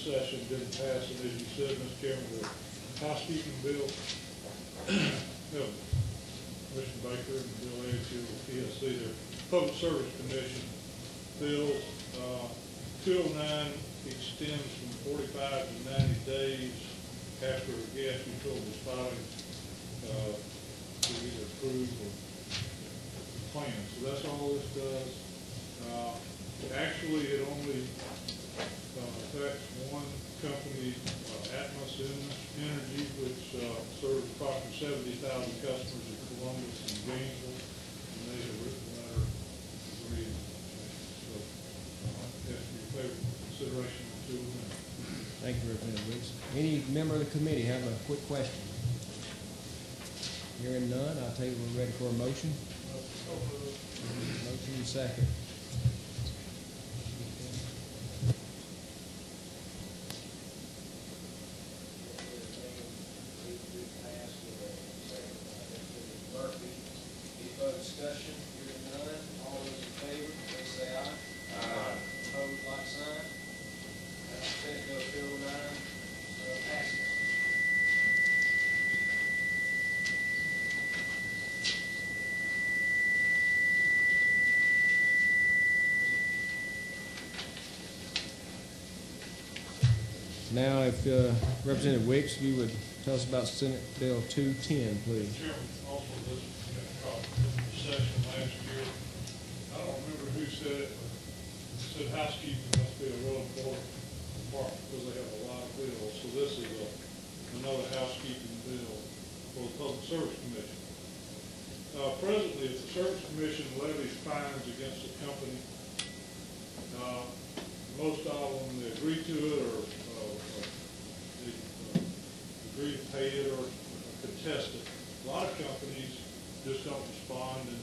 session didn't pass, and as you said, Mr. Chairman, the housekeeping bill, Commissioner Baker and Bill Edge here with PSC, their Public Service Commission bills, 209 extends from 45 to 90 days after a gas utility is filing to either approve or plan. So that's all this does. Actually, it only affects one company, Atmos Energy, which serves approximately 70,000 customers in Columbus and Gainesville, and they have written a letter agreeing. So ask your favorable consideration on 209. Thank you, Representative Weeks. Any member of the committee have a quick question? Hearing none, I'll tell you we're ready for a motion. Motion second. Discussion, hearing none. All those in favor, please say aye. Aye. Opposed, like sign. Senate Bill 209 passes. Now, if Representative Wicks, you would tell us about Senate Bill 210, please. Chairman, also this session last year, I don't remember who said it, but it said housekeeping must be a real important department because they have a lot of bills. So this is another housekeeping bill for the Public Service Commission. Presently, if the Service Commission levies fines against a company, most of them, they agree to it or they agree to pay it or contest it. A lot of companies just don't respond, and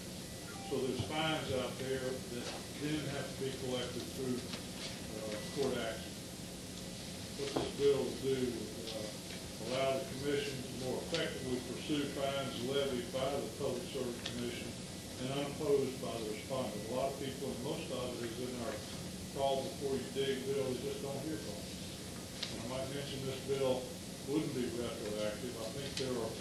so there's fines out there that then have to be collected through court action. What this bill will do is allow the commission to more effectively pursue fines levied by the Public Service Commission and unopposed by the respondent. A lot of people, and most of it is in our crawl before you dig bill, they just don't hear from us. And I might mention this bill wouldn't be retroactive. I think there are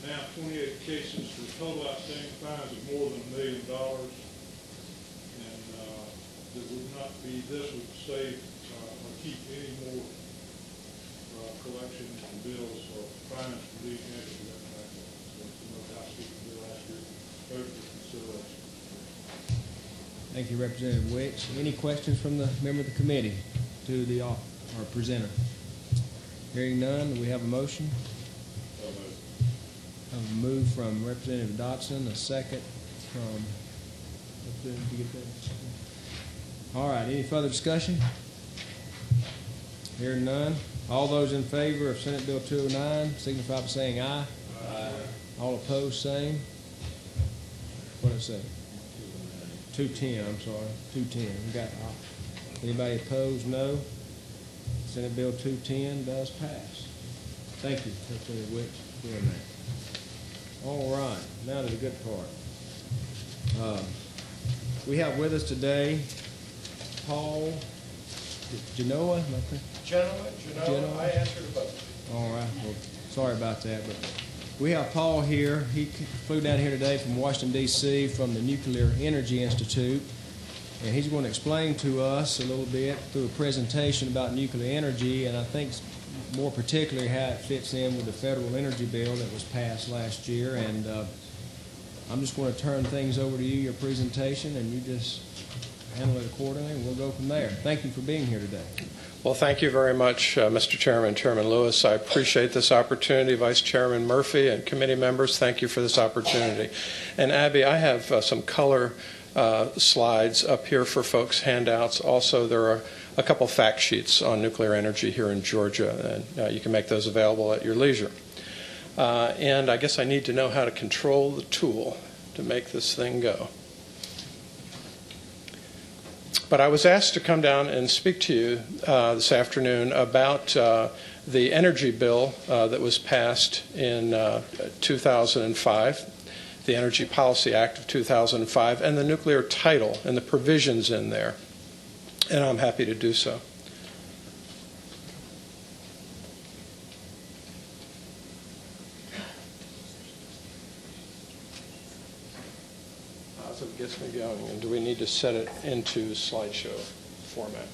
now 28 cases for total outstanding fines of more than $1 million. And there would not be, this would save or keep any more collection and bills or fines from being issued. So it's another housekeeping bill last year. Favorable consideration. Thank you, Representative Wicks. Any questions from the member of the committee to the our presenter? Hearing none, do we have a motion? A move from Representative Dotson, a second from Representative. Did you get that? All right, any further discussion? Hearing none. All those in favor of Senate Bill 209 signify by saying aye. Aye. All opposed, same. What did I say? 210, I'm sorry. 210. We got anybody opposed? No. Senate Bill 210 does pass. Thank you, Representative Wicks, for doing that. All right, now to the good part. We have with us today Paul Genoa. Genoa, I answered the vote. All right, well, sorry about that, but we have Paul here. He flew down here today from Washington, D.C. from the Nuclear Energy Institute, and he's going to explain to us a little bit through a presentation about nuclear energy, and I think more particularly how it fits in with the federal energy bill that was passed last year. And I'm just going to turn things over to you, your presentation, and you just handle it accordingly, and we'll go from there. Thank you for being here today. Well, thank you very much, Mr. Chairman, Chairman Lewis. I appreciate this opportunity. Vice Chairman Murphy and committee members, thank you for this opportunity. And Abby, I have some color slides up here for folks' handouts. Also, there are a couple fact sheets on nuclear energy here in Georgia, and you can make those available at your leisure. And I guess I need to know how to control the tool to make this thing go. But I was asked to come down and speak to you this afternoon about the energy bill that was passed in 2005, the Energy Policy Act of 2005, and the nuclear title and the provisions in there. And I'm happy to do so. stuff that gets me going. And do we need to set it into slideshow format?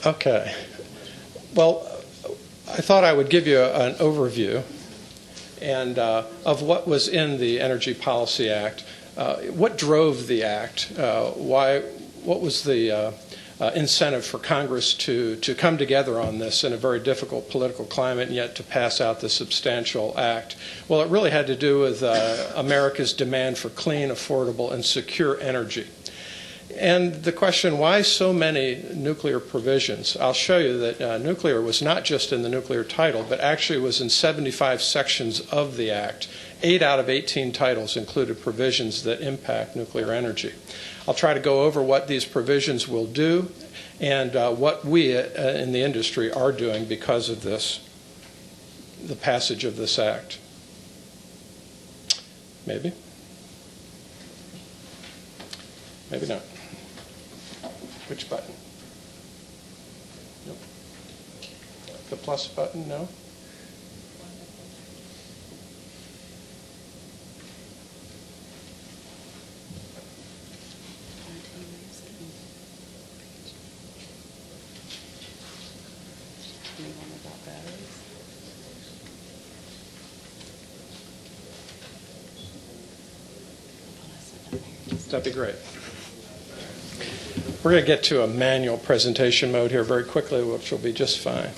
Okay. Well, I thought I would give you an overview and of what was in the Energy Policy Act, what drove the act, what was the incentive for Congress to come together on this in a very difficult political climate and yet to pass out this substantial act. Well, it really had to do with America's demand for clean, affordable, and secure energy. And the question, why so many nuclear provisions? I'll show you that nuclear was not just in the nuclear title, but actually was in 75 sections of the Act. 8 out of 18 titles included provisions that impact nuclear energy. I'll try to go over what these provisions will do and what we in the industry are doing because of this, the passage of this Act. Maybe. Maybe not. Which button? Nope. The plus button? No? That'd be great. We're going to get to a manual presentation mode here very quickly, which will be just fine.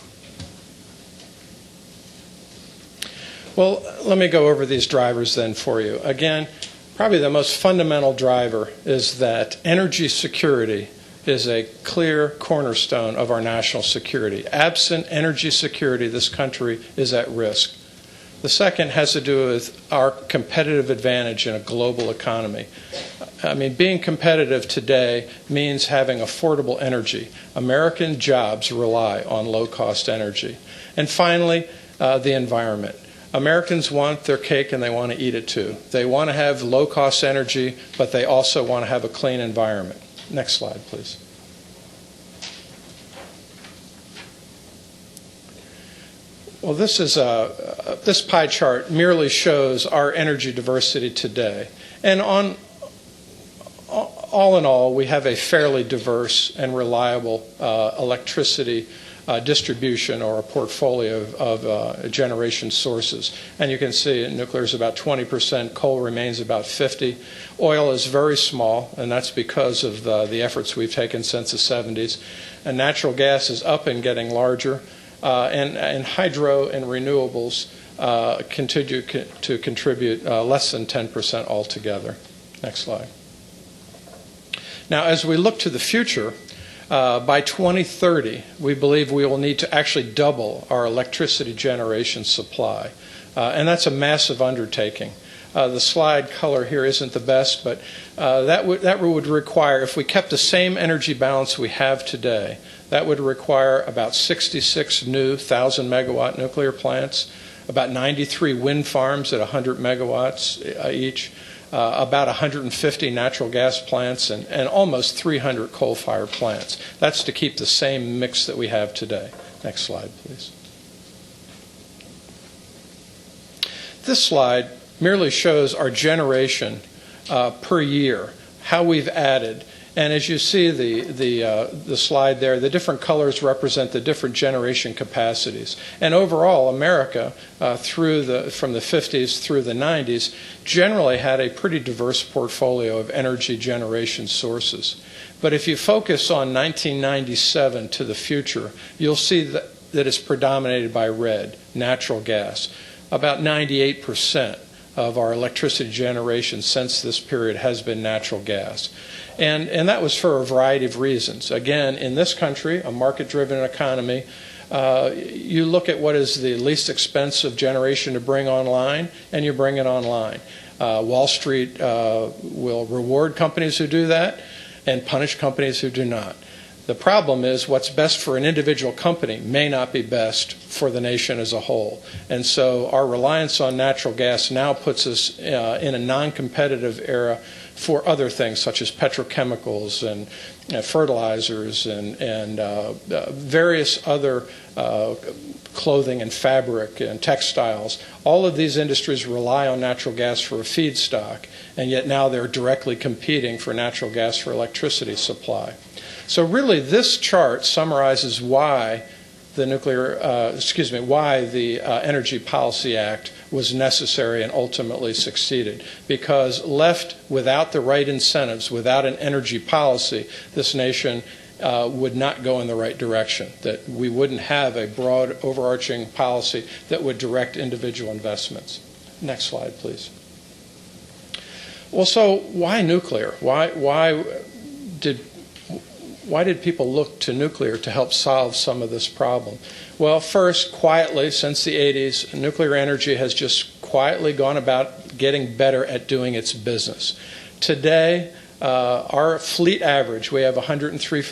Well, let me go over these drivers then for you. Again, probably the most fundamental driver is that energy security is a clear cornerstone of our national security. Absent energy security, this country is at risk. The second has to do with our competitive advantage in a global economy. I mean, being competitive today means having affordable energy. American jobs rely on low-cost energy. And finally, the environment. Americans want their cake and they want to eat it too. They want to have low-cost energy, but they also want to have a clean environment. Next slide, please. Well, this pie chart merely shows our energy diversity today. And all in all, we have a fairly diverse and reliable electricity distribution or a portfolio of generation sources. And you can see nuclear is about 20%, coal remains about 50%. Oil is very small, and that's because of the efforts we've taken since the 70s. And natural gas is up and getting larger. And hydro and renewables continue to contribute less than 10% altogether. Next slide. Now, as we look to the future, by 2030, we believe we will need to actually double our electricity generation supply. And that's a massive undertaking. The slide color here isn't the best, but that would require, if we kept the same energy balance we have today, that would require about 66 new 1,000-megawatt nuclear plants, about 93 wind farms at 100 megawatts each, about 150 natural gas plants, and almost 300 coal-fired plants. That's to keep the same mix that we have today. Next slide, please. This slide merely shows our generation per year, how we've added. And as you see the slide there, the different colors represent the different generation capacities. And overall, America, from the 50s through the 90s, generally had a pretty diverse portfolio of energy generation sources. But if you focus on 1997 to the future, you'll see that it's predominated by red, natural gas. About 98% of our electricity generation since this period has been natural gas. And that was for a variety of reasons. Again, in this country, a market-driven economy, you look at what is the least expensive generation to bring online, and you bring it online. Wall Street will reward companies who do that and punish companies who do not. The problem is what's best for an individual company may not be best for the nation as a whole. And so our reliance on natural gas now puts us in a non-competitive era for other things such as petrochemicals and fertilizers and various other clothing and fabric and textiles. All of these industries rely on natural gas for a feedstock, and yet now they're directly competing for natural gas for electricity supply. So really this chart summarizes why the Energy Policy Act was necessary and ultimately succeeded. Because left without the right incentives, without an energy policy, this nation would not go in the right direction, that we wouldn't have a broad overarching policy that would direct individual investments. Next slide, please. Well, so why nuclear? Why did people look to nuclear to help solve some of this problem? Well, first, quietly, since the 80s, nuclear energy has just quietly gone about getting better at doing its business. Today, our fleet average, we have 103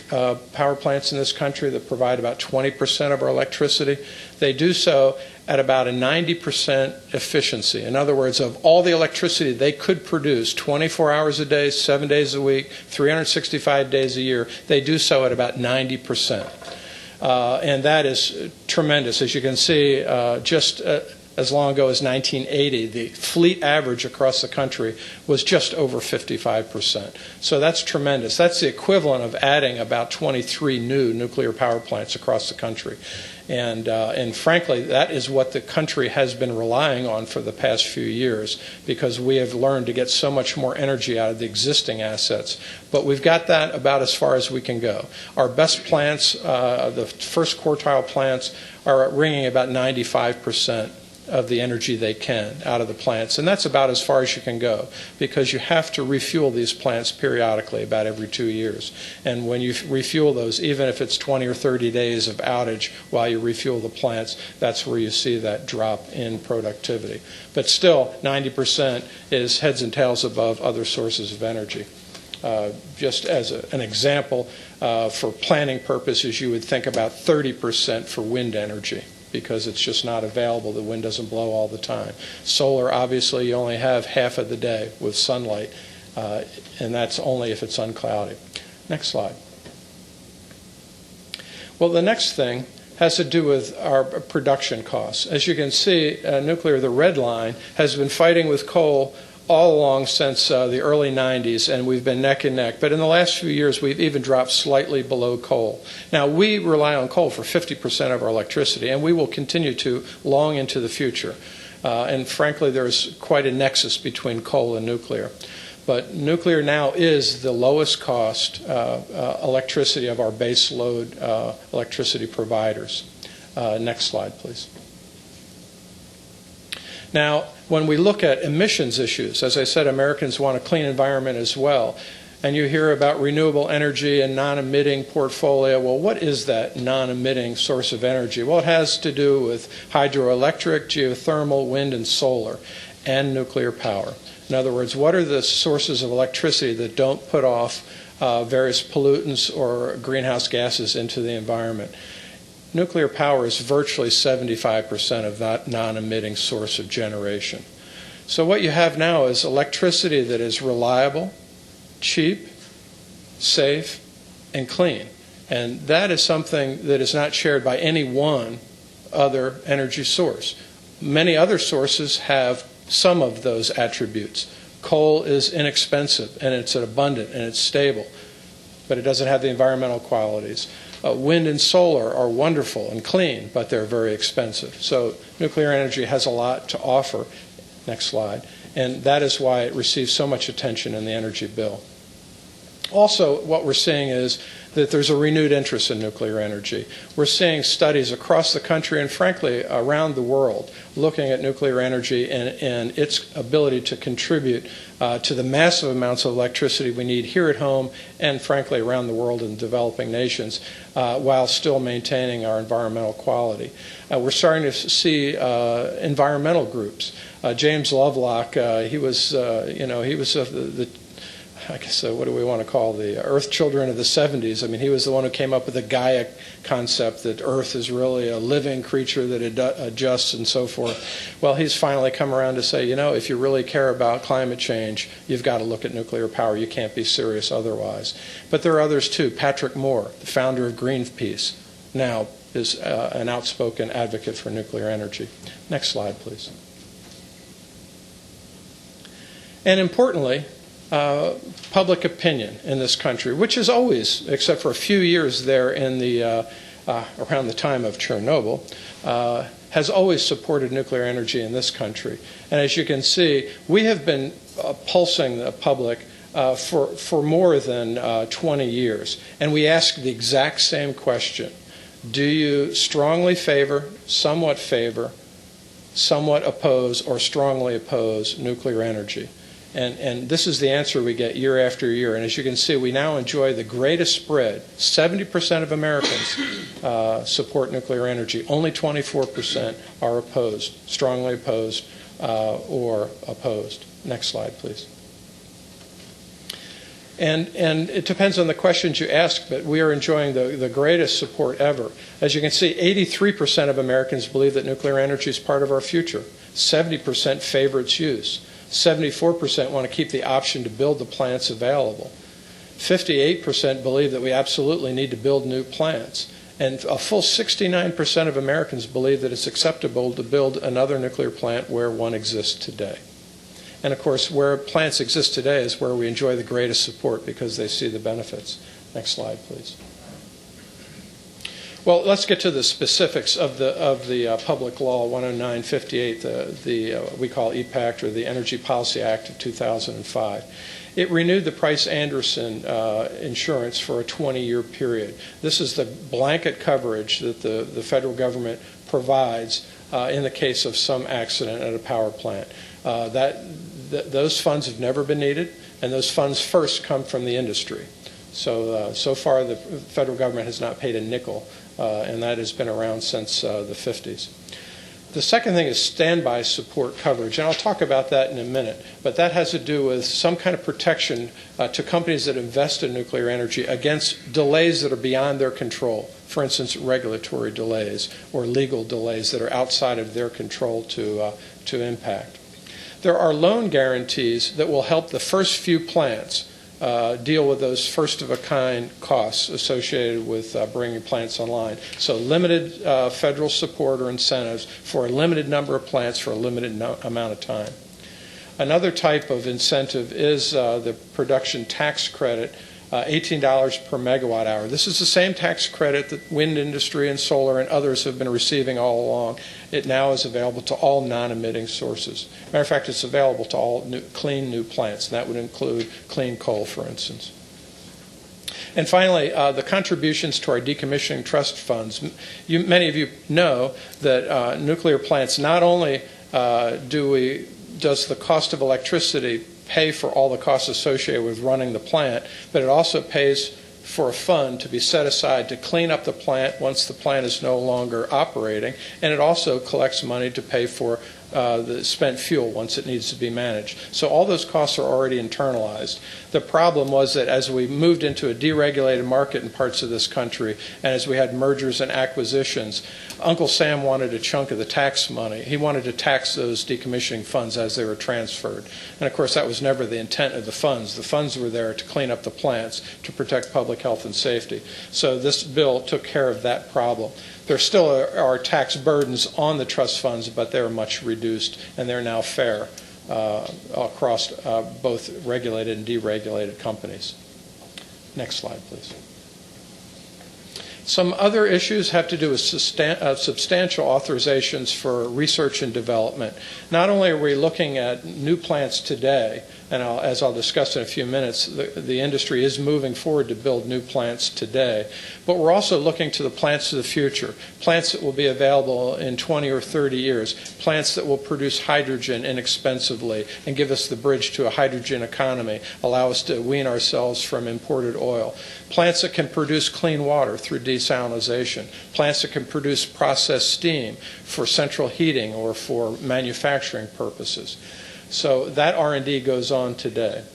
power plants in this country that provide about 20% of our electricity. They do so at about a 90% efficiency. In other words, of all the electricity they could produce 24 hours a day, 7 days a week, 365 days a year, they do so at about 90%. And that is tremendous. As you can see, just as long ago as 1980, the fleet average across the country was just over 55%. So that's tremendous. That's the equivalent of adding about 23 new nuclear power plants across the country. And frankly, that is what the country has been relying on for the past few years, because we have learned to get so much more energy out of the existing assets. But we've got that about as far as we can go. Our best plants, the first quartile plants, are wringing about 95% of the energy they can out of the plants. And that's about as far as you can go, because you have to refuel these plants periodically, about every 2 years. And when you refuel those, even if it's 20 or 30 days of outage while you refuel the plants, that's where you see that drop in productivity. But still, 90% is heads and tails above other sources of energy. Just as an example, for planning purposes, you would think about 30% for wind energy, because it's just not available. The wind doesn't blow all the time. Solar, obviously, you only have half of the day with sunlight, and that's only if it's uncloudy. Next slide. Well, the next thing has to do with our production costs. As you can see, nuclear, the red line, has been fighting with coal all along since the early 90s, and we've been neck and neck. But in the last few years, we've even dropped slightly below coal. Now, we rely on coal for 50% of our electricity, and we will continue to long into the future. And frankly, there's quite a nexus between coal and nuclear. But nuclear now is the lowest cost electricity of our base load electricity providers. Next slide, please. Now, when we look at emissions issues, as I said, Americans want a clean environment as well. And you hear about renewable energy and non-emitting portfolio. Well, what is that non-emitting source of energy? Well, it has to do with hydroelectric, geothermal, wind, and solar, and nuclear power. In other words, what are the sources of electricity that don't put off various pollutants or greenhouse gases into the environment? Nuclear power is virtually 75% of that non-emitting source of generation. So what you have now is electricity that is reliable, cheap, safe, and clean. And that is something that is not shared by any one other energy source. Many other sources have some of those attributes. Coal is inexpensive, and it's abundant, and it's stable, but it doesn't have the environmental qualities. Wind and solar are wonderful and clean, but they're very expensive. So nuclear energy has a lot to offer. Next slide. And that is why it receives so much attention in the energy bill. Also, what we're seeing is that there's a renewed interest in nuclear energy. We're seeing studies across the country and, frankly, around the world looking at nuclear energy and its ability to contribute to the massive amounts of electricity we need here at home and, frankly, around the world in developing nations, while still maintaining our environmental quality. We're starting to see environmental groups. James Lovelock, he was the I guess, what do we want to call the Earth children of the 70s. I mean, he was the one who came up with the Gaia concept that Earth is really a living creature that adjusts and so forth. Well, he's finally come around to say, if you really care about climate change, you've got to look at nuclear power. You can't be serious otherwise. But there are others too. Patrick Moore, the founder of Greenpeace, now is an outspoken advocate for nuclear energy. Next slide, please. And importantly, public opinion in this country, which is always, except for a few years there in the around the time of Chernobyl, has always supported nuclear energy in this country. And as you can see, we have been pulsing the public for more than 20 years. And we ask the exact same question. Do you strongly favor, somewhat oppose, or strongly oppose nuclear energy? And this is the answer we get year after year. And as you can see, we now enjoy the greatest spread. 70% of Americans support nuclear energy. Only 24% are opposed, strongly opposed, or opposed. Next slide, please. And it depends on the questions you ask, but we are enjoying the greatest support ever. As you can see, 83% of Americans believe that nuclear energy is part of our future. 70% favor its use. 74% want to keep the option to build the plants available. 58% believe that we absolutely need to build new plants. And a full 69% of Americans believe that it's acceptable to build another nuclear plant where one exists today. And of course, where plants exist today is where we enjoy the greatest support because they see the benefits. Next slide, please. Well, let's get to the specifics of the Public Law 10958, we call EPACT, or the Energy Policy Act of 2005. It renewed the Price-Anderson insurance for a 20-year period. This is the blanket coverage that the federal government provides in the case of some accident at a power plant. Those funds have never been needed, and those funds first come from the industry. So far, the federal government has not paid a nickel, and that has been around since the 50s. The second thing is standby support coverage, and I'll talk about that in a minute, but that has to do with some kind of protection to companies that invest in nuclear energy against delays that are beyond their control. For instance, regulatory delays or legal delays that are outside of their control to impact. There are loan guarantees that will help the first few plants deal with those first-of-a-kind costs associated with bringing plants online. So limited federal support or incentives for a limited number of plants for a limited amount of time. Another type of incentive is the production tax credit, $18 per megawatt hour. This is the same tax credit that wind industry and solar and others have been receiving all along. It now is available to all non-emitting sources. Matter of fact, it's available to all clean new plants, and that would include clean coal, for instance. And finally, the contributions to our decommissioning trust funds. Many of you know that nuclear plants, not only does the cost of electricity pay for all the costs associated with running the plant, but it also pays for a fund to be set aside to clean up the plant once the plant is no longer operating, and it also collects money to pay for the spent fuel once it needs to be managed. So all those costs are already internalized. The problem was that as we moved into a deregulated market in parts of this country, and as we had mergers and acquisitions, Uncle Sam wanted a chunk of the tax money. He wanted to tax those decommissioning funds as they were transferred. And of course, that was never the intent of the funds. The funds were there to clean up the plants, to protect public health and safety. So this bill took care of that problem. There still are tax burdens on the trust funds, but they're much reduced, and they're now fair across both regulated and deregulated companies. Next slide, please. Some other issues have to do with substantial authorizations for research and development. Not only are we looking at new plants today, and as I'll discuss in a few minutes, the industry is moving forward to build new plants today, but we're also looking to the plants of the future, plants that will be available in 20 or 30 years, plants that will produce hydrogen inexpensively and give us the bridge to a hydrogen economy, allow us to wean ourselves from imported oil, plants that can produce clean water through desalination, plants that can produce processed steam for central heating or for manufacturing purposes. So that R&D goes on today.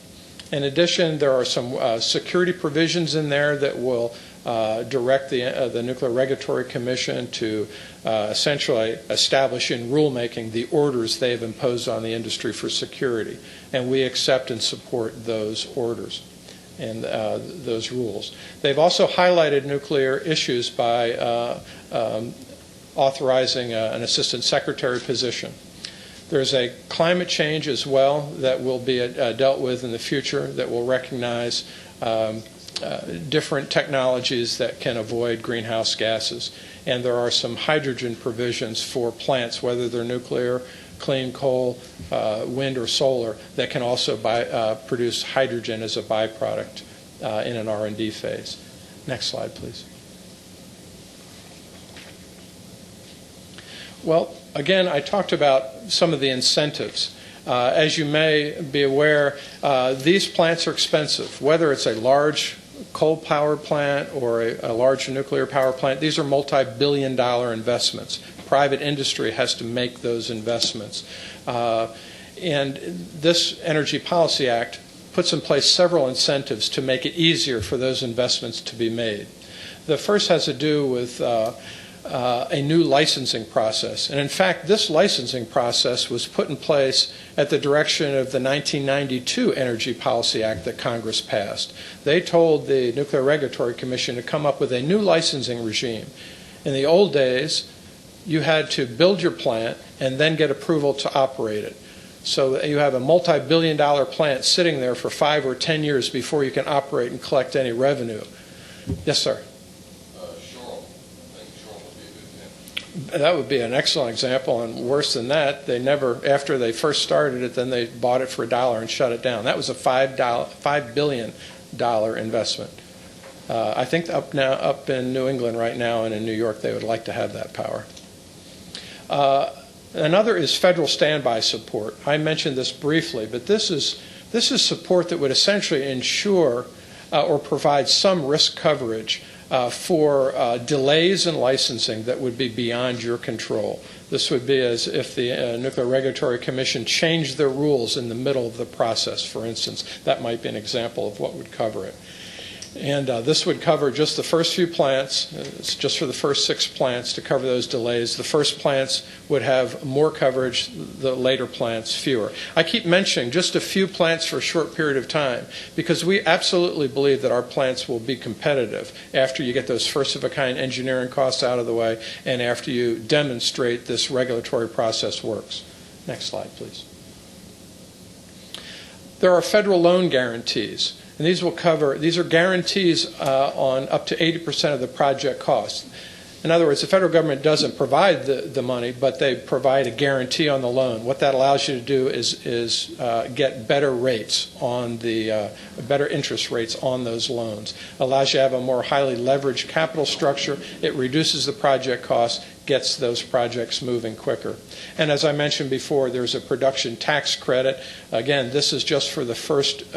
In addition, there are some security provisions in there that will direct the Nuclear Regulatory Commission to essentially establish in rulemaking the orders they have imposed on the industry for security. And we accept and support those orders and those rules. They've also highlighted nuclear issues by authorizing an assistant secretary position. There's a climate change as well that will be dealt with in the future that will recognize different technologies that can avoid greenhouse gases. And there are some hydrogen provisions for plants, whether they're nuclear, clean coal, wind, or solar, that can also produce hydrogen as a byproduct in an R&D phase. Next slide, please. Well, again, I talked about some of the incentives. As you may be aware, these plants are expensive. Whether it's a large coal power plant or a large nuclear power plant, these are multi-billion-dollar investments. Private industry has to make those investments. And this Energy Policy Act puts in place several incentives to make it easier for those investments to be made. The first has to do with a new licensing process. And in fact, this licensing process was put in place at the direction of the 1992 Energy Policy Act that Congress passed. They told the Nuclear Regulatory Commission to come up with a new licensing regime. In the old days, you had to build your plant and then get approval to operate it. So you have a multi-billion-dollar plant sitting there for 5 or 10 years before you can operate and collect any revenue. Yes, sir? That would be an excellent example, and worse than that, they never, after they first started it, then they bought it for $1 and shut it down. That was a $5 billion investment. I think up in New England right now and in New York, they would like to have that power. Another is federal standby support. I mentioned this briefly, but this is support that would essentially ensure or provide some risk coverage for delays in licensing that would be beyond your control. This would be as if the Nuclear Regulatory Commission changed their rules in the middle of the process, for instance. That might be an example of what would cover it. And this would cover just the first few plants. It's just for the first 6 plants to cover those delays. The first plants would have more coverage, the later plants fewer. I keep mentioning just a few plants for a short period of time because we absolutely believe that our plants will be competitive after you get those first-of-a-kind engineering costs out of the way and after you demonstrate this regulatory process works. Next slide, please. There are federal loan guarantees. And these are guarantees on up to 80% of the project cost. In other words, the federal government doesn't provide the money, but they provide a guarantee on the loan. What that allows you to do is get better rates on better interest rates on those loans. It allows you to have a more highly leveraged capital structure. It reduces the project cost, gets those projects moving quicker. And as I mentioned before, there's a production tax credit. Again, this is just for the first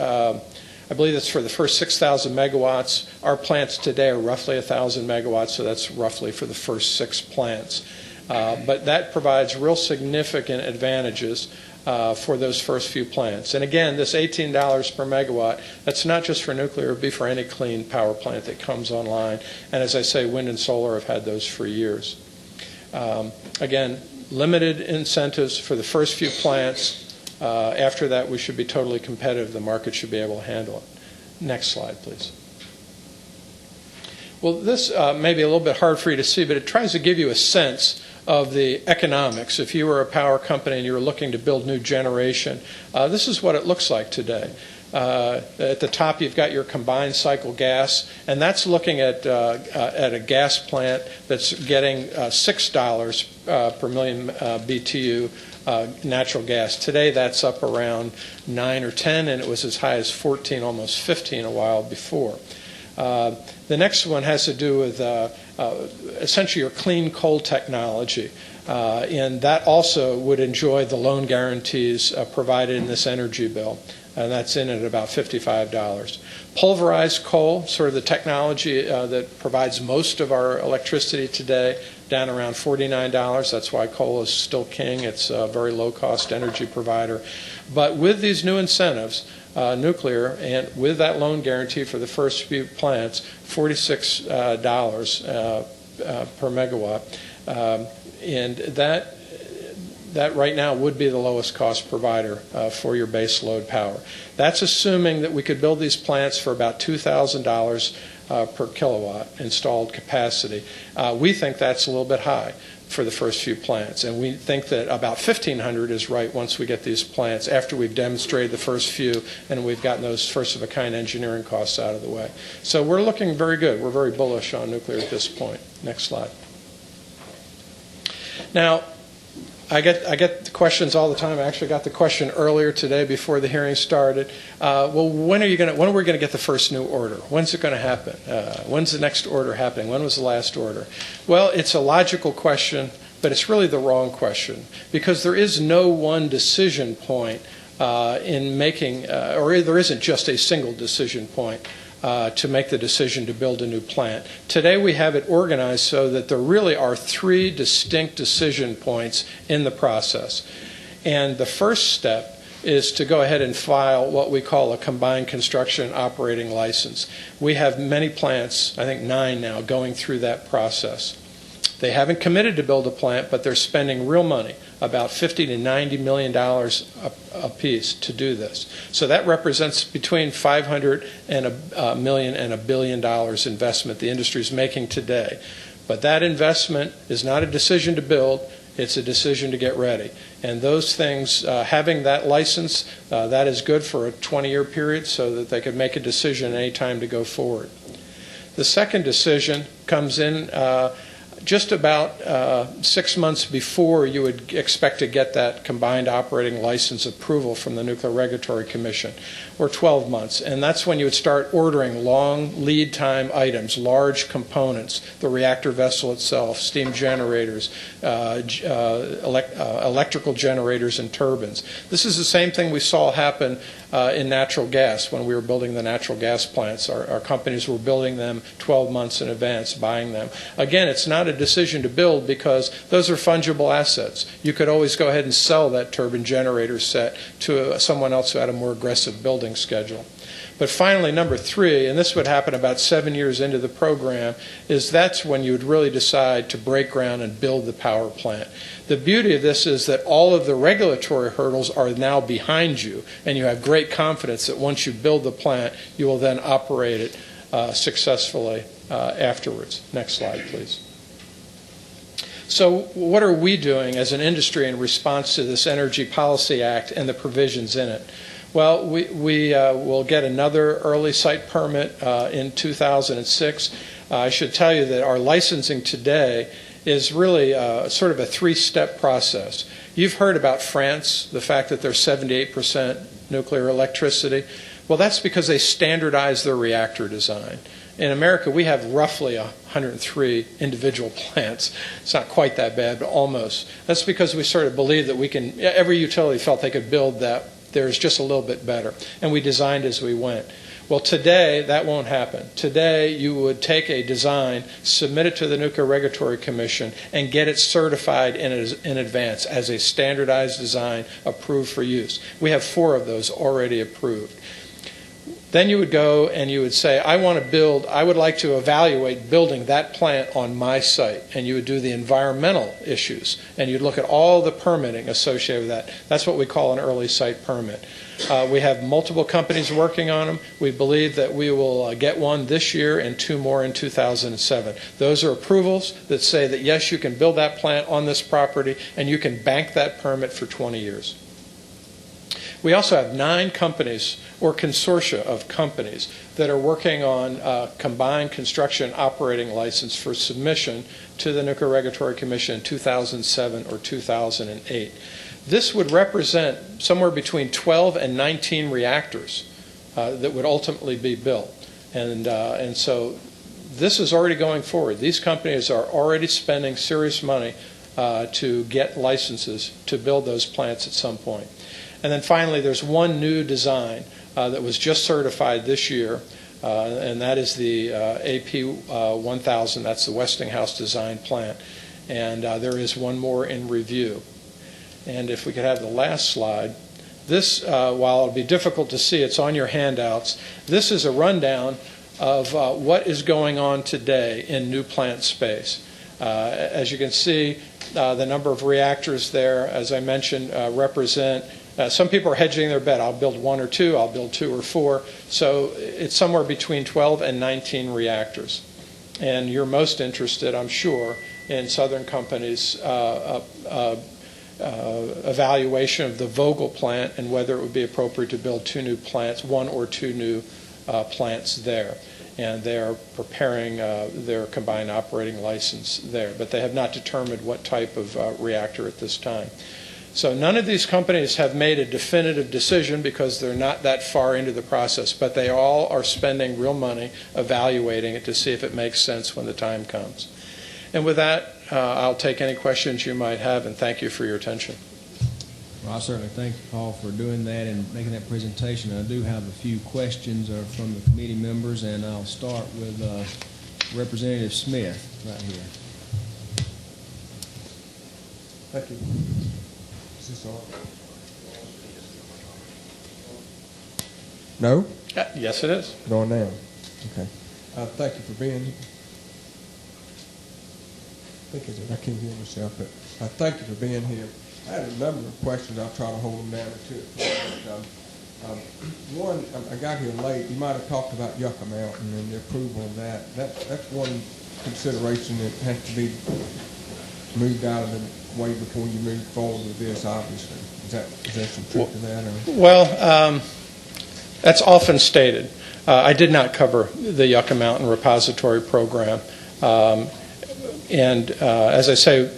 I believe it's for the first 6,000 megawatts. Our plants today are roughly 1,000 megawatts, so that's roughly for the first 6 plants. But that provides real significant advantages for those first few plants. And again, this $18 per megawatt, that's not just for nuclear, it would be for any clean power plant that comes online. And as I say, wind and solar have had those for years. Again, limited incentives for the first few plants. After that, we should be totally competitive. The market should be able to handle it. Next slide, please. Well, this may be a little bit hard for you to see, but it tries to give you a sense of the economics. If you were a power company and you were looking to build new generation, this is what it looks like today. At the top, you've got your combined cycle gas, and that's looking at a gas plant that's getting $6 per million BTU natural gas. Today, that's up around 9 or 10, and it was as high as 14, almost 15 a while before. The next one has to do with essentially your clean coal technology. And that also would enjoy the loan guarantees provided in this energy bill. And that's in at about $55. Pulverized coal, sort of the technology that provides most of our electricity today, down around $49. That's why coal is still king. It's a very low-cost energy provider. But with these new incentives, nuclear, and with that loan guarantee for the first few plants, $46 per megawatt. And that right now would be the lowest cost provider for your base load power. That's assuming that we could build these plants for about $2,000 per kilowatt installed capacity. We think that's a little bit high for the first few plants, and we think that about $1,500 is right once we get these plants, after we've demonstrated the first few and we've gotten those first-of-a-kind engineering costs out of the way. So we're looking very good. We're very bullish on nuclear at this point. Next slide. Now, I get the questions all the time. I actually got the question earlier today before the hearing started. Well, when are we going to get the first new order? When's it going to happen? When's the next order happening? When was the last order? Well, it's a logical question, but it's really the wrong question, because there is no one decision point in making, or there isn't just a single decision point to make the decision to build a new plant. Today we have it organized so that there really are three distinct decision points in the process. And the first step is to go ahead and file what we call a combined construction operating license. We have many plants, I think 9 now, going through that process. They haven't committed to build a plant, but they're spending real money, about $50 to $90 million a piece to do this. So that represents between $500 million and $1 billion investment the industry is making today. But that investment is not a decision to build, it's a decision to get ready. And those things, having that license, that is good for a 20-year period so that they could make a decision any time to go forward. The second decision comes in just about 6 months before you would expect to get that combined operating license approval from the Nuclear Regulatory Commission, or 12 months. And that's when you would start ordering long lead time items, large components, the reactor vessel itself, steam generators, electrical generators and turbines. This is the same thing we saw happen in natural gas when we were building the natural gas plants. Our companies were building them 12 months in advance, buying them. Again, it's not a decision to build because those are fungible assets. You could always go ahead and sell that turbine generator set to someone else who had a more aggressive building schedule. But finally, number 3, and this would happen about 7 years into the program, is that's when you would really decide to break ground and build the power plant. The beauty of this is that all of the regulatory hurdles are now behind you, and you have great confidence that once you build the plant, you will then operate it successfully afterwards. Next slide, please. So what are we doing as an industry in response to this Energy Policy Act and the provisions in it? Well, we will get another early site permit in 2006. I should tell you that our licensing today is really sort of a 3-step process. You've heard about France, the fact that they're 78% nuclear electricity. Well, that's because they standardized their reactor design. In America, we have roughly 103 individual plants. It's not quite that bad, but almost. That's because we sort of believe that we can, every utility felt they could build that. There's just a little bit better. And we designed as we went. Well, today, that won't happen. Today, you would take a design, submit it to the Nuclear Regulatory Commission, and get it certified in advance as a standardized design approved for use. We have 4 of those already approved. Then you would go and you would say, I would like to evaluate building that plant on my site. And you would do the environmental issues. And you'd look at all the permitting associated with that. That's what we call an early site permit. We have multiple companies working on them. We believe that we will get one this year and 2 more in 2007. Those are approvals that say that, yes, you can build that plant on this property and you can bank that permit for 20 years. We also have 9 companies or consortia of companies that are working on combined construction operating license for submission to the Nuclear Regulatory Commission in 2007 or 2008. This would represent somewhere between 12 and 19 reactors that would ultimately be built. And so this is already going forward. These companies are already spending serious money to get licenses to build those plants at some point. And then finally, there's one new design that was just certified this year, and that is the AP1000. That's the Westinghouse design plant. And there is one more in review. And if we could have the last slide. This, while it'll be difficult to see, it's on your handouts. This is a rundown of what is going on today in new plant space. As you can see, the number of reactors there, as I mentioned, represent, some people are hedging their bet. I'll build 1 or 2, I'll build 2 or 4. So it's somewhere between 12 and 19 reactors. And you're most interested, I'm sure, in Southern Company's evaluation of the Vogtle plant and whether it would be appropriate to build 2 new plants, 1 or 2 new plants there. And they are preparing their combined operating license there. But they have not determined what type of reactor at this time. So none of these companies have made a definitive decision because they're not that far into the process, but they all are spending real money evaluating it to see if it makes sense when the time comes. And with that, I'll take any questions you might have, and thank you for your attention. Well, I certainly thank you, Paul, for doing that and making that presentation. I do have a few questions from the committee members, and I'll start with Representative Smith right here. Thank you. Is this on? No? Yes, it is. Going now. Okay. Thank you for being here. I can't hear myself, but thank you for being here. I had a number of questions. I'll try to hold them down to it. One, I got here late. You might have talked about Yucca Mountain and the approval of that. That's one consideration that has to be moved out of the way before you move forward with this, obviously. Is there some truth to that? Or? Well, that's often stated. I did not cover the Yucca Mountain Repository Program. And as I say,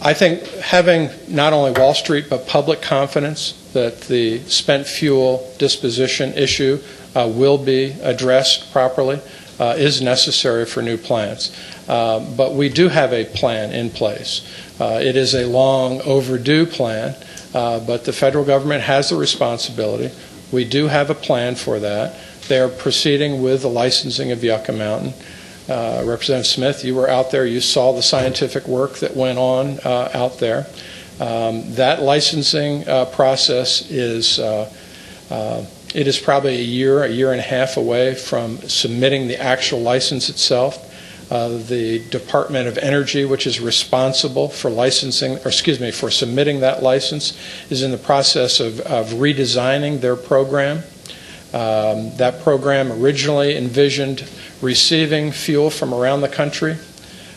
I think having not only Wall Street but public confidence that the spent fuel disposition issue will be addressed properly is necessary for new plants. But we do have a plan in place. It is a long overdue plan, but the federal government has the responsibility. We do have a plan for that. They are proceeding with the licensing of Yucca Mountain. Representative Smith, you were out there. You saw the scientific work that went on out there. That licensing process is it is probably a year and a half away from submitting the actual license itself. The Department of Energy, which is responsible for for submitting that license, is in the process of redesigning their program. That program originally envisioned receiving fuel from around the country,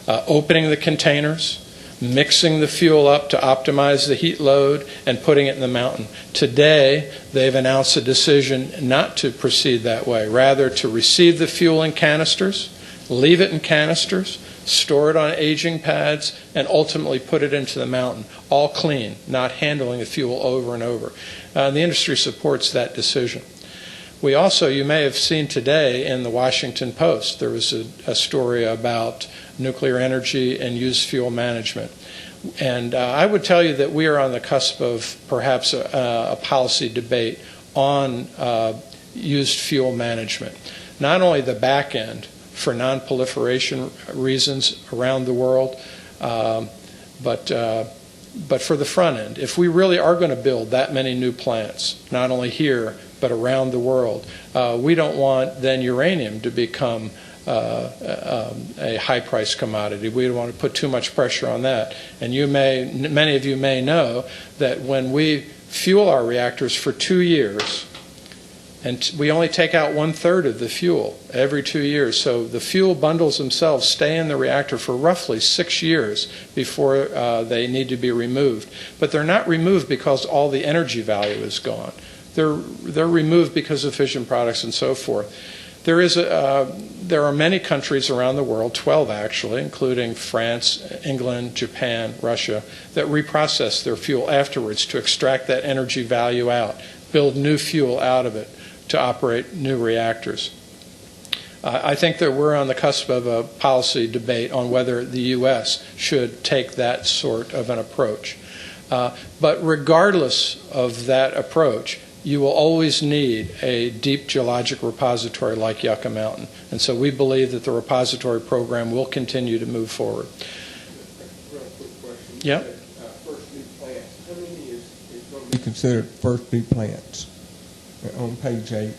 opening the containers, mixing the fuel up to optimize the heat load, and putting it in the mountain. Today, they've announced a decision not to proceed that way, rather to receive the fuel in canisters, leave it in canisters, store it on aging pads, and ultimately put it into the mountain, all clean, not handling the fuel over and over. The industry supports that decision. We also, you may have seen today in the Washington Post, there was a story about nuclear energy and used fuel management. And I would tell you that we are on the cusp of perhaps a policy debate on used fuel management. Not only the back end for non-proliferation reasons around the world, but for the front end. If we really are going to build that many new plants, not only here, but around the world, we don't want then uranium to become a high-priced commodity. We don't want to put too much pressure on that. And many of you may know that when we fuel our reactors for 2 years, and we only take out 1/3 of the fuel every 2 years, so the fuel bundles themselves stay in the reactor for roughly 6 years before they need to be removed. But they're not removed because all the energy value is gone. They're removed because of fission products and so forth. There are many countries around the world, 12 actually, including France, England, Japan, Russia, that reprocess their fuel afterwards to extract that energy value out, build new fuel out of it to operate new reactors. I think that we're on the cusp of a policy debate on whether the U.S. should take that sort of an approach. But regardless of that approach, you will always need a deep geologic repository like Yucca Mountain. And so we believe that the repository program will continue to move forward. Real quick question. Yeah. First new plants. How many is going to be considered first new plants on page 8?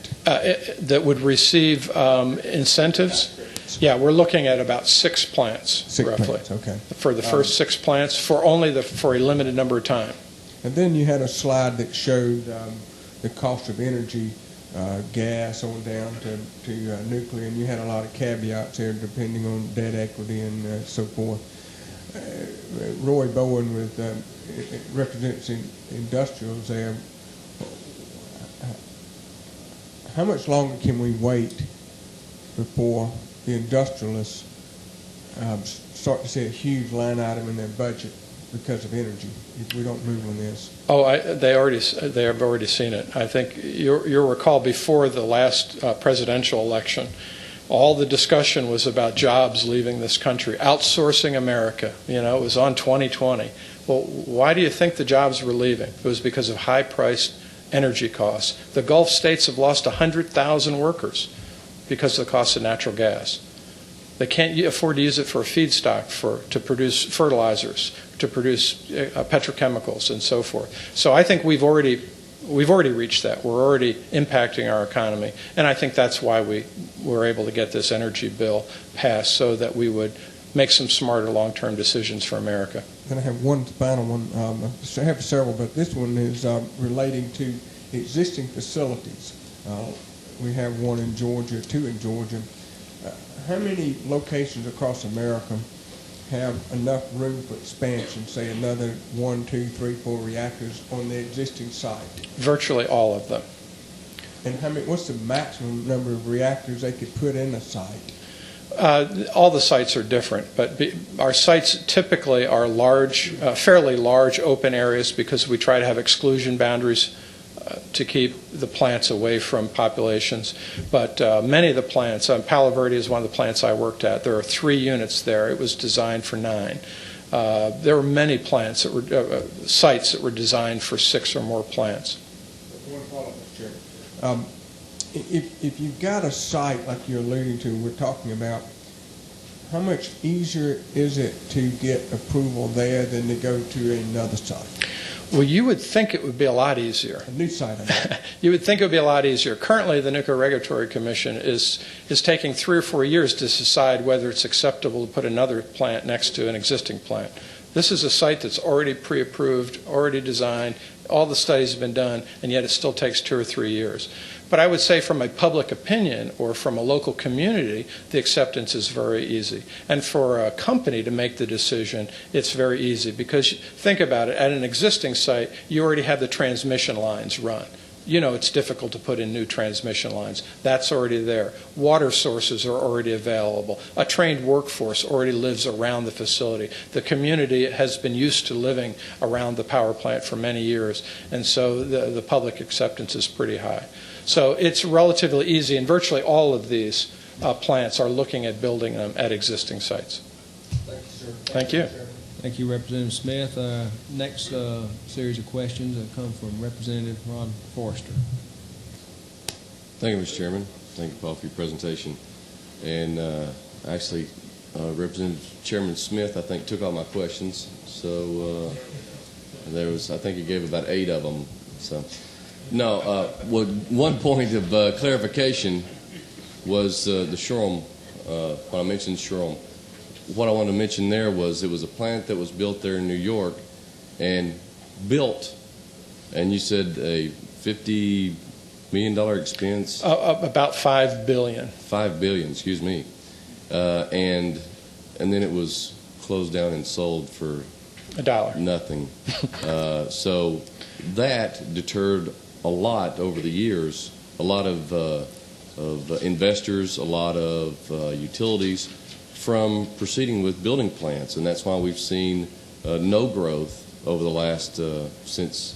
That would receive incentives? Yeah, we're looking at about 6 plants, roughly. 6 plants, okay. For the first 6 plants, for for a limited number of time. And then you had a slide that showed the cost of energy, gas on down to nuclear, and you had a lot of caveats there depending on debt equity and so forth. Roy Bowen represents industrials there. How much longer can we wait before the industrialists start to see a huge line item in their budget because of energy if we don't move on this? Oh, they have already seen it. I think you'll recall before the last presidential election, all the discussion was about jobs leaving this country, outsourcing America. It was on 2020. Well, why do you think the jobs were leaving? It was because of high-priced energy costs. The Gulf states have lost 100,000 workers because of the cost of natural gas. They can't afford to use it for a feedstock to produce fertilizers, to produce petrochemicals, and so forth. So I think we've already reached that. We're already impacting our economy, and I think that's why we were able to get this energy bill passed, so that we would make some smarter long-term decisions for America. Then I have one final one. I have several, but this one is relating to existing facilities. We have one in Georgia, 2 in Georgia. How many locations across America have enough room for expansion, say another 1, 2, 3, 4 reactors on the existing site? Virtually all of them. And what's the maximum number of reactors they could put in a site? All the sites are different, but our sites typically are large, fairly large open areas, because we try to have exclusion boundaries to keep the plants away from populations. But many of the plants, Palo Verde is one of the plants I worked at. There are 3 units there. It was designed for 9. There were many plants that were sites that were designed for 6 or more plants. One follow-up, Mr. Chairman. If you've got a site like you're alluding to, we're talking about, how much easier is it to get approval there than to go to another site? Well, you would think it would be a lot easier. A new site, I mean. You would think it would be a lot easier. Currently, the Nuclear Regulatory Commission is taking 3 or 4 years to decide whether it's acceptable to put another plant next to an existing plant. This is a site that's already pre-approved, already designed, all the studies have been done, and yet it still takes 2 or 3 years. But I would say from a public opinion or from a local community, the acceptance is very easy. And for a company to make the decision, it's very easy, because think about it, at an existing site, you already have the transmission lines run. It's difficult to put in new transmission lines. That's already there. Water sources are already available. A trained workforce already lives around the facility. The community has been used to living around the power plant for many years, and so the public acceptance is pretty high. So it's relatively easy, and virtually all of these plants are looking at building them at existing sites. Thank you, sir. Thank you. Thank you, Representative Smith. Next series of questions that come from Representative Ron Forrester. Thank you, Mr. Chairman. Thank you, Paul, for your presentation. And actually, Representative Chairman Smith, I think, took all my questions. So I think he gave about 8 of them. So, no, one point of clarification was the Shoreham. When I mentioned Shoreham, what I wanted to mention there was it was a plant that was built there in New York, and and you said a $50 million expense? About $5 billion. $5 billion, excuse me. And then it was closed down and sold for $1. Nothing. So that deterred a lot over the years, a lot of investors, a lot of utilities from proceeding with building plants, and that's why we've seen no growth over the last since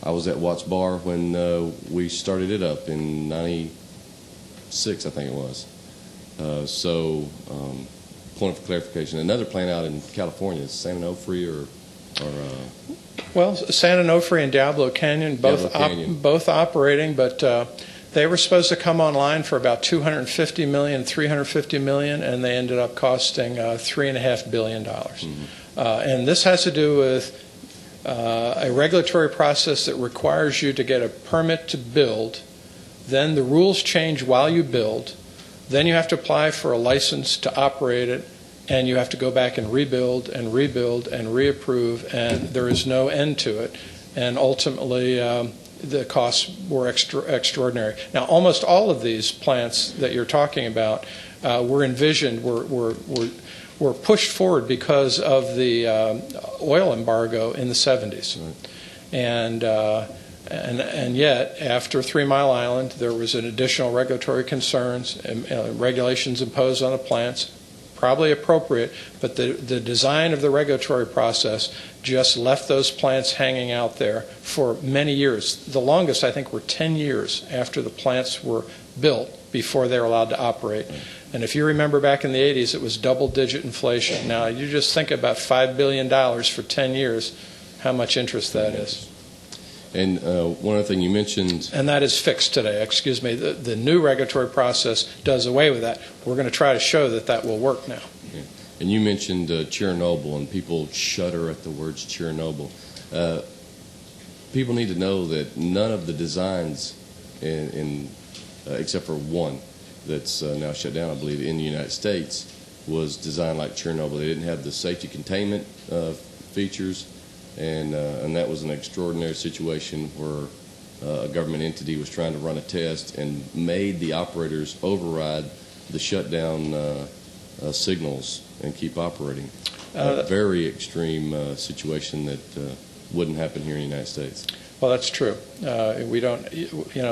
I was at Watts Bar when we started it up in '96, I think it was. Point of clarification, another plant out in California, is San Onofre or Well, San Onofre and Diablo Canyon, both operating, but they were supposed to come online for about $250 million, $350 million, and they ended up costing $3.5 billion. And this has to do with a regulatory process that requires you to get a permit to build. Then the rules change while you build. Then you have to apply for a license to operate it, and you have to go back and rebuild and rebuild and reapprove, and there is no end to it. And ultimately, the costs were extraordinary. Now, almost all of these plants that you're talking about were envisioned, were pushed forward because of the oil embargo in the 70s. Right. And yet, after 3 Mile Island, there was an additional regulatory concerns and regulations imposed on the plants, probably appropriate, but the design of the regulatory process just left those plants hanging out there for many years. The longest, I think, were 10 years after the plants were built before they were allowed to operate. And if you remember back in the 80s, it was double-digit inflation. Now, you just think about $5 billion for 10 years, how much interest that is. And one other thing you mentioned. And that is fixed today. Excuse me. The new regulatory process does away with that. We're going to try to show that that will work now. Yeah. And you mentioned Chernobyl, and people shudder at the words Chernobyl. People need to know that none of the designs, except for one that's now shut down, I believe, in the United States, was designed like Chernobyl. They didn't have the safety containment features. And that was an extraordinary situation where a government entity was trying to run a test and made the operators override the shutdown signals and keep operating. A very extreme situation that wouldn't happen here in the United States. Well, that's true. We don't,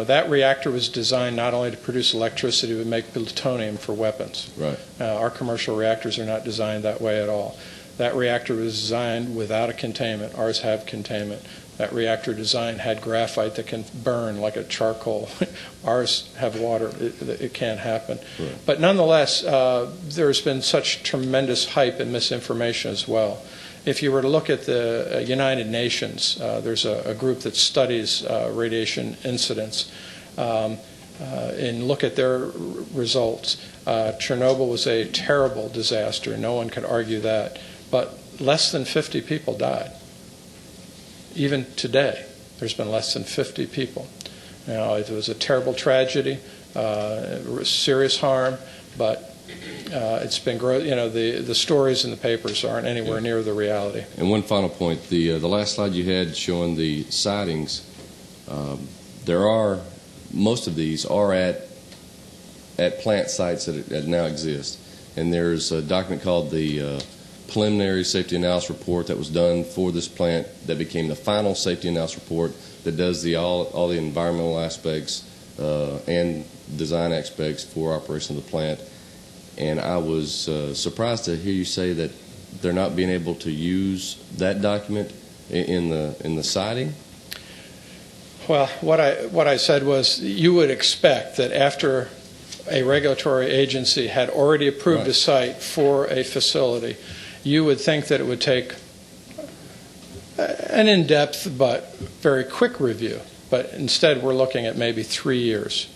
that reactor was designed not only to produce electricity, but make plutonium for weapons. Right. Our commercial reactors are not designed that way at all. That reactor was designed without a containment. Ours have containment. That reactor design had graphite that can burn like a charcoal. Ours have water. It can't happen. Right. But nonetheless, there's been such tremendous hype and misinformation as well. If you were to look at the United Nations, there's a group that studies radiation incidents, and look at their results. Chernobyl was a terrible disaster. No one could argue that. But less than 50 people died. Even today, there's been less than 50 people. Now, it was a terrible tragedy, serious harm, but it's been the stories in the papers aren't anywhere near the reality. And one final point, the last slide you had showing the sightings, most of these are at plant sites that now exist. And there's a document called the preliminary safety analysis report that was done for this plant that became the final safety analysis report that does all the environmental aspects and design aspects for operation of the plant. And I was surprised to hear you say that they're not being able to use that document in the siting. Well, what I said was you would expect that after a regulatory agency had already approved a site for a facility, you would think that it would take an in-depth but very quick review. But instead, we're looking at maybe 3 years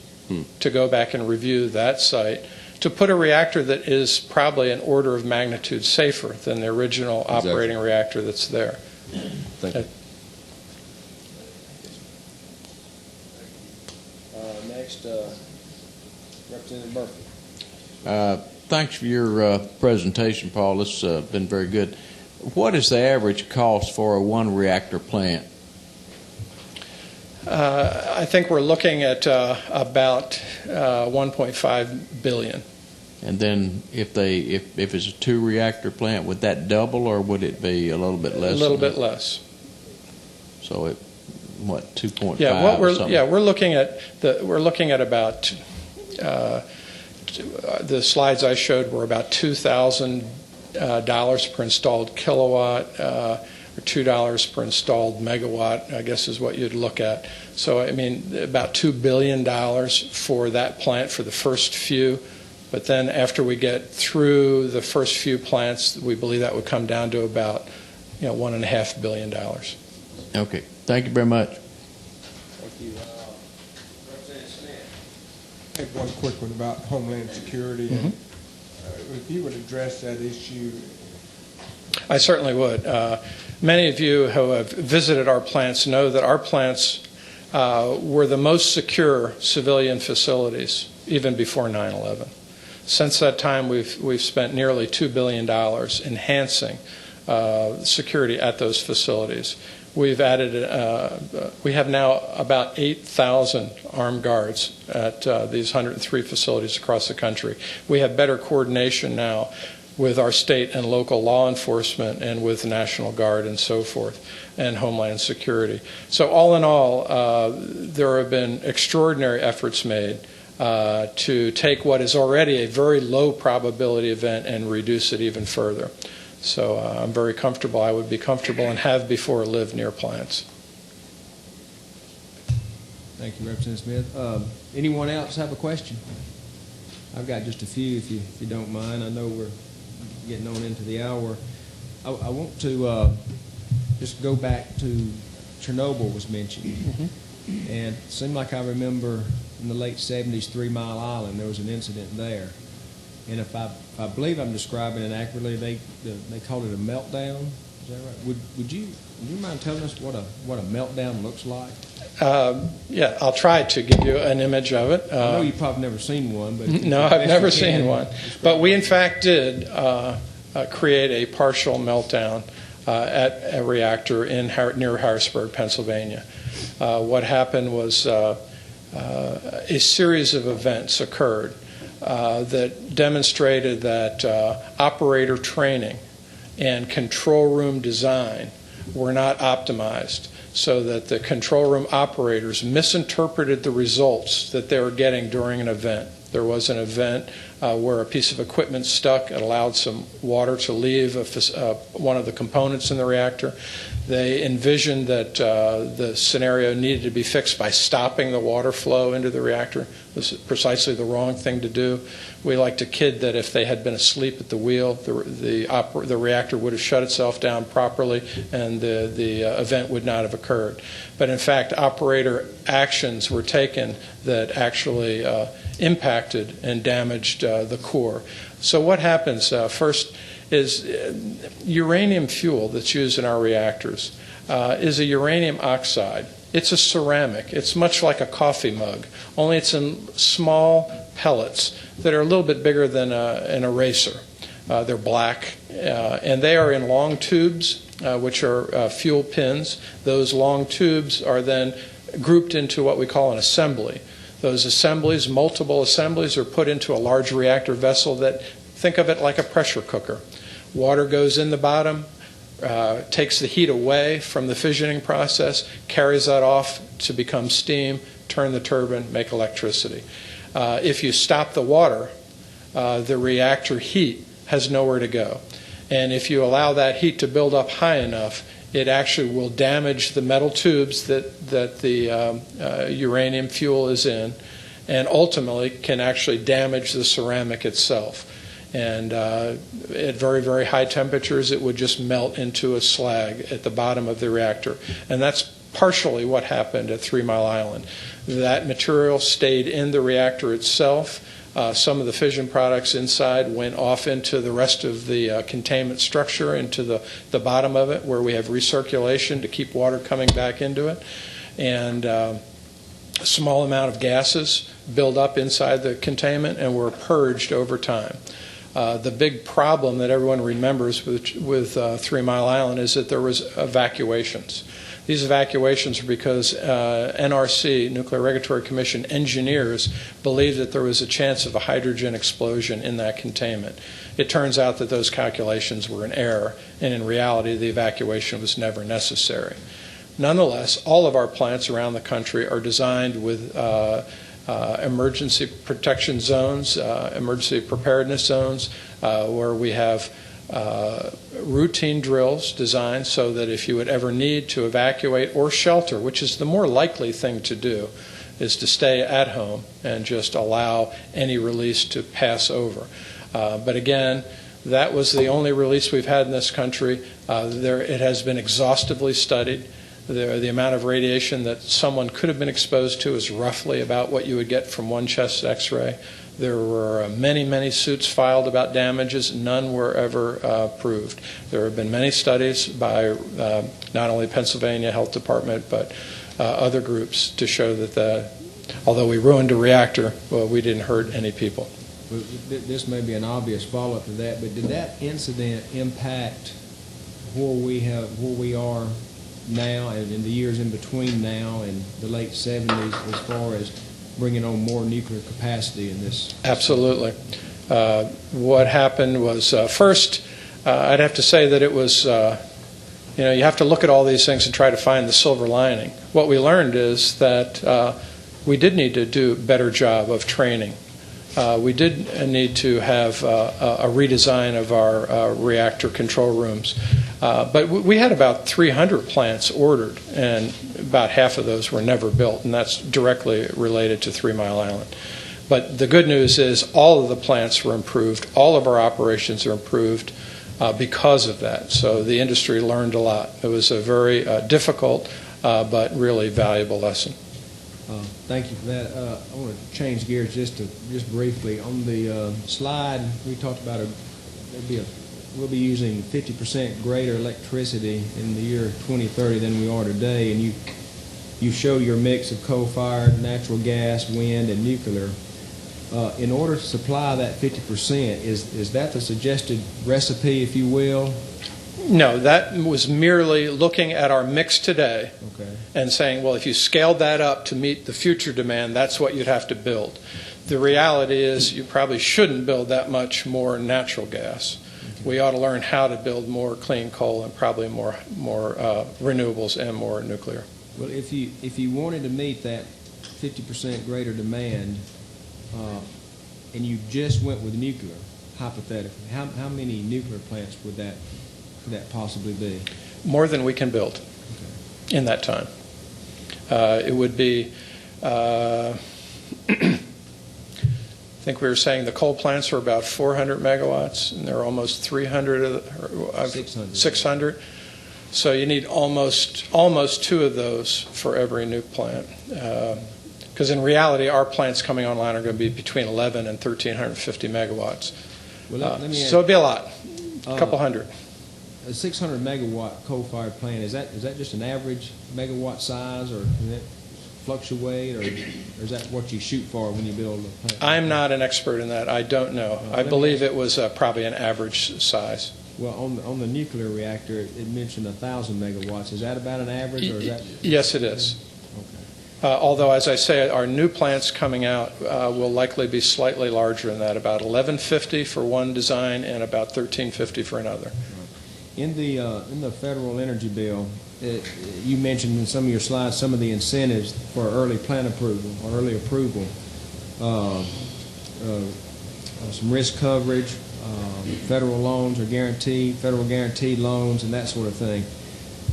to go back and review that site, to put a reactor that is probably an order of magnitude safer than the original operating reactor that's there. Thank you. Next, Representative Murphy. Thanks for your presentation, Paul. This has been very good. What is the average cost for a one reactor plant? I think we're looking at about $1.5 billion. And then if it's a two reactor plant, would that double or would it be a little bit less? A little bit less. So 2.5? Yeah, we're looking at about the slides I showed were about $2,000 per installed kilowatt, or $2 per installed megawatt, I guess is what you'd look at. So, I mean, about $2 billion for that plant for the first few But then after we get through the first few plants, we believe that would come down to about $1.5 billion. Okay. Thank you very much. Thank you. Representative Smith. I have one quick one about Homeland Security. Mm-hmm. If you would address that issue. I certainly would. Many of you who have visited our plants know that our plants were the most secure civilian facilities even before 9/11. Since that time, we've spent nearly $2 billion enhancing security at those facilities. We've added, we have now about 8,000 armed guards at these 103 facilities across the country. We have better coordination now with our state and local law enforcement and with the National Guard and so forth, and Homeland Security. So all in all, there have been extraordinary efforts made to take what is already a very low probability event and reduce it even further. So I'm very comfortable. I would be comfortable and have before lived near plants. Thank you, Representative Smith. Anyone else have a question? I've got just a few, if you don't mind. I know we're getting on into the hour. I want to just go back to Chernobyl was mentioned. Mm-hmm. And it seemed like I remember in the late 70s, 3 Mile Island, there was an incident there. And if I believe I'm describing it accurately, they called it a meltdown. Is that right? Would you mind telling us what a meltdown looks like? Yeah, I'll try to give you an image of it. I know you've probably never seen one, but no, I've never seen one. But we in fact did create a partial meltdown at a reactor near Harrisburg, Pennsylvania. What happened was a series of events occurred that demonstrated that operator training and control room design were not optimized, so that the control room operators misinterpreted the results that they were getting during an event. There was an event where a piece of equipment stuck. It allowed some water to leave one of the components in the reactor. They envisioned that the scenario needed to be fixed by stopping the water flow into the reactor. This is precisely the wrong thing to do. We like to kid that if they had been asleep at the wheel, the reactor would have shut itself down properly and the event would not have occurred. But in fact, operator actions were taken that actually impacted and damaged the core. So what happens first is uranium fuel that's used in our reactors is a uranium oxide. It's a ceramic. It's much like a coffee mug, only it's in small pellets that are a little bit bigger than an eraser. They're black, and they are in long tubes, which are fuel pins. Those long tubes are then grouped into what we call an assembly. Those assemblies, multiple assemblies, are put into a large reactor vessel that, think of it like a pressure cooker. Water goes in the bottom, takes the heat away from the fissioning process, carries that off to become steam, turn the turbine, make electricity. If you stop the water, the reactor heat has nowhere to go. And if you allow that heat to build up high enough, it actually will damage the metal tubes that the uranium fuel is in, and ultimately can actually damage the ceramic itself. And at very, very high temperatures, it would just melt into a slag at the bottom of the reactor. And that's partially what happened at 3 Mile Island. That material stayed in the reactor itself. Some of the fission products inside went off into the rest of the containment structure, into the bottom of it, where we have recirculation to keep water coming back into it. And a small amount of gases build up inside the containment and were purged over time. The big problem that everyone remembers with 3 Mile Island is that there was evacuations. These evacuations were because NRC, Nuclear Regulatory Commission engineers, believed that there was a chance of a hydrogen explosion in that containment. It turns out that those calculations were in error, and in reality, the evacuation was never necessary. Nonetheless, all of our plants around the country are designed with emergency protection zones, emergency preparedness zones, where we have routine drills designed so that if you would ever need to evacuate or shelter, which is the more likely thing to do, is to stay at home and just allow any release to pass over. But again, that was the only release we've had in this country. It has been exhaustively studied. The amount of radiation that someone could have been exposed to is roughly about what you would get from one chest X-ray. There were many, many suits filed about damages. None were ever proved. There have been many studies by not only Pennsylvania Health Department, but other groups to show that although we ruined a reactor, well, we didn't hurt any people. Well, this may be an obvious follow-up to that, but did that incident impact where we are now and in the years in between now and the late 70s as far as bringing on more nuclear capacity in this? Absolutely. What happened was, first, I'd have to say that it was, you have to look at all these things and try to find the silver lining. What we learned is that we did need to do a better job of training. We did need to have a redesign of our reactor control rooms. But we had about 300 plants ordered, and about half of those were never built, and that's directly related to 3 Mile Island. But the good news is all of the plants were improved. All of our operations are improved because of that. So the industry learned a lot. It was a very difficult but really valuable lesson. Thank you for that. I want to change gears just briefly. On the slide, we talked about we'll be using 50% greater electricity in the year 2030 than we are today, and you show your mix of coal-fired, natural gas, wind, and nuclear. In order to supply that 50%, is that the suggested recipe, if you will? No, that was merely looking at our mix today and saying, well, if you scaled that up to meet the future demand, that's what you'd have to build. The reality is you probably shouldn't build that much more natural gas. We ought to learn how to build more clean coal and probably more renewables and more nuclear. Well, if you wanted to meet that 50% greater demand and you just went with nuclear, hypothetically, how many nuclear plants would that possibly be? More than we can build in that time. It would be, I think we were saying the coal plants are about 400 megawatts, and there are almost 600. So you need almost 2 of those for every new plant. Because in reality, our plants coming online are going to be between 11 and 1,350 megawatts. Well, let me so it'd be a lot, a couple hundred. A 600 megawatt coal-fired plant, is that just an average megawatt size, or does that fluctuate, or is that what you shoot for when you build a plant? I'm not an expert in that. I don't know. I believe it was probably an average size. Well, on the nuclear reactor, it mentioned 1,000 megawatts. Is that about an average, or is that? Yes, it is. Okay. Although, as I say, our new plants coming out will likely be slightly larger than that, about 1,150 for one design and about 1,350 for another. In the federal energy bill, you mentioned in some of your slides some of the incentives for early plant approval or early approval, some risk coverage, federal loans or federal guaranteed loans, and that sort of thing.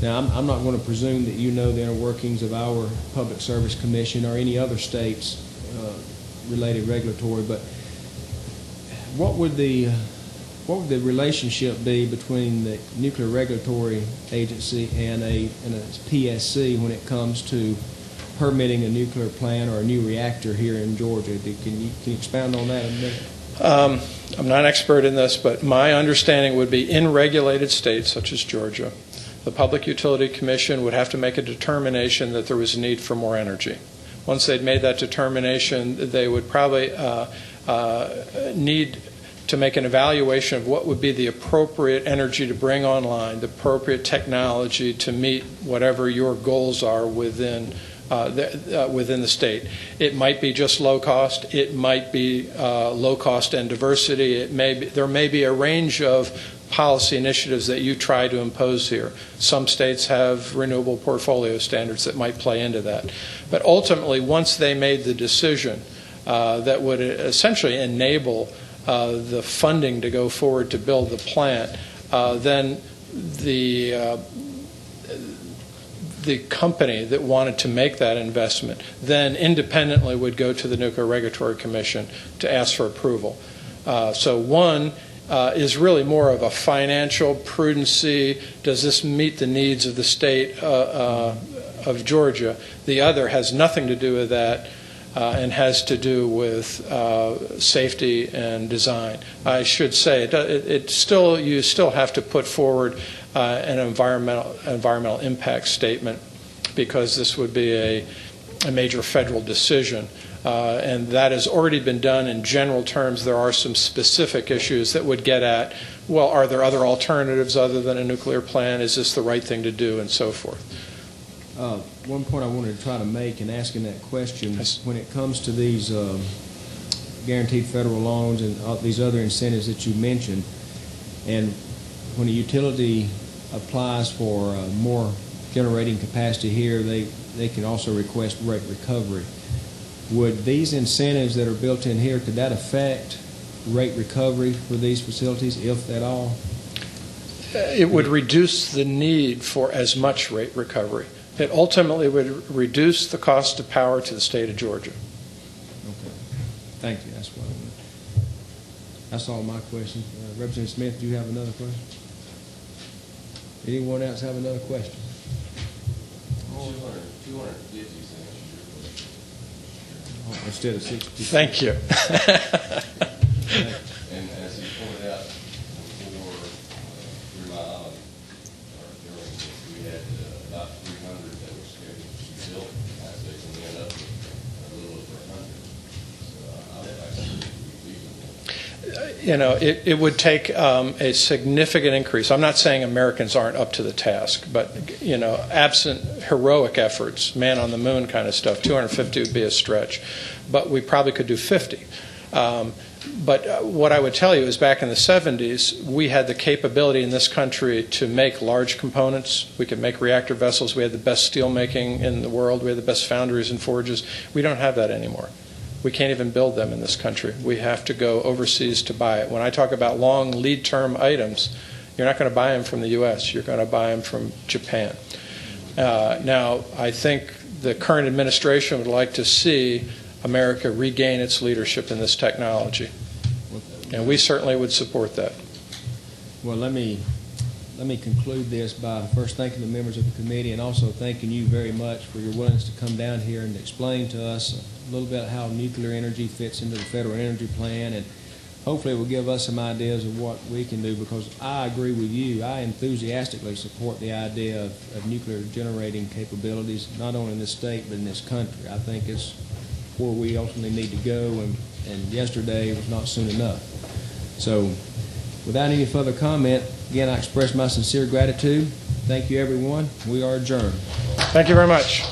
Now, I'm not going to presume that you know the inner workings of our Public Service Commission or any other states related regulatory, but what would the relationship be between the Nuclear Regulatory Agency and a PSC when it comes to permitting a nuclear plant or a new reactor here in Georgia? Can you expound on that a minute? I'm not an expert in this, but my understanding would be in regulated states such as Georgia, the Public Utility Commission would have to make a determination that there was a need for more energy. Once they'd made that determination, they would probably need to make an evaluation of what would be the appropriate energy to bring online, the appropriate technology to meet whatever your goals are within the state. It might be just low cost. It might be low cost and diversity. There may be a range of policy initiatives that you try to impose here. Some states have renewable portfolio standards that might play into that. But ultimately, once they made the decision that would essentially enable the funding to go forward to build the plant, then the company that wanted to make that investment then independently would go to the Nuclear Regulatory Commission to ask for approval. So one is really more of a financial prudency. Does this meet the needs of the state of Georgia? The other has nothing to do with that and has to do with safety and design. I should say you still have to put forward an environmental impact statement, because this would be a major federal decision. And that has already been done in general terms. There are some specific issues that would get at, well, are there other alternatives other than a nuclear plant? Is this the right thing to do, and so forth. One point I wanted to try to make in asking that question, when it comes to these guaranteed federal loans and these other incentives that you mentioned, and when a utility applies for more generating capacity here, they can also request rate recovery. Would these incentives that are built in here, could that affect rate recovery for these facilities, if at all? It would reduce the need for as much rate recovery. It ultimately would reduce the cost of power to the state of Georgia. Okay. Thank you. That's what I wanted. That's all my questions. Representative Smith, do you have another question? Anyone else have another question? 250 cents. Instead of 60. Thank you. And as he pointed out before, through my island, during this, we had about 300 that were scheduled to be built last week, and we ended up with a little over 100. So I would actually be reasonable. You know, it would take a significant increase. I'm not saying Americans aren't up to the task, but, you know, absent heroic efforts, man on the moon kind of stuff, 250 would be a stretch. But we probably could do 50. But what I would tell you is back in the 70s, we had the capability in this country to make large components. We could make reactor vessels. We had the best steel making in the world. We had the best foundries and forges. We don't have that anymore. We can't even build them in this country. We have to go overseas to buy it. When I talk about long lead term items, you're not going to buy them from the U.S. You're going to buy them from Japan. Now, I think the current administration would like to see America regain its leadership in this technology, and we certainly would support that. Well, let me conclude this by first thanking the members of the committee, and also thanking you very much for your willingness to come down here and explain to us a little bit how nuclear energy fits into the federal energy plan, and hopefully it will give us some ideas of what we can do, because I agree with you. I enthusiastically support the idea of nuclear generating capabilities, not only in this state but in this country. I think it's where we ultimately need to go, and yesterday was not soon enough. So without any further comment, again, I express my sincere gratitude. Thank you, everyone. We are adjourned. Thank you very much.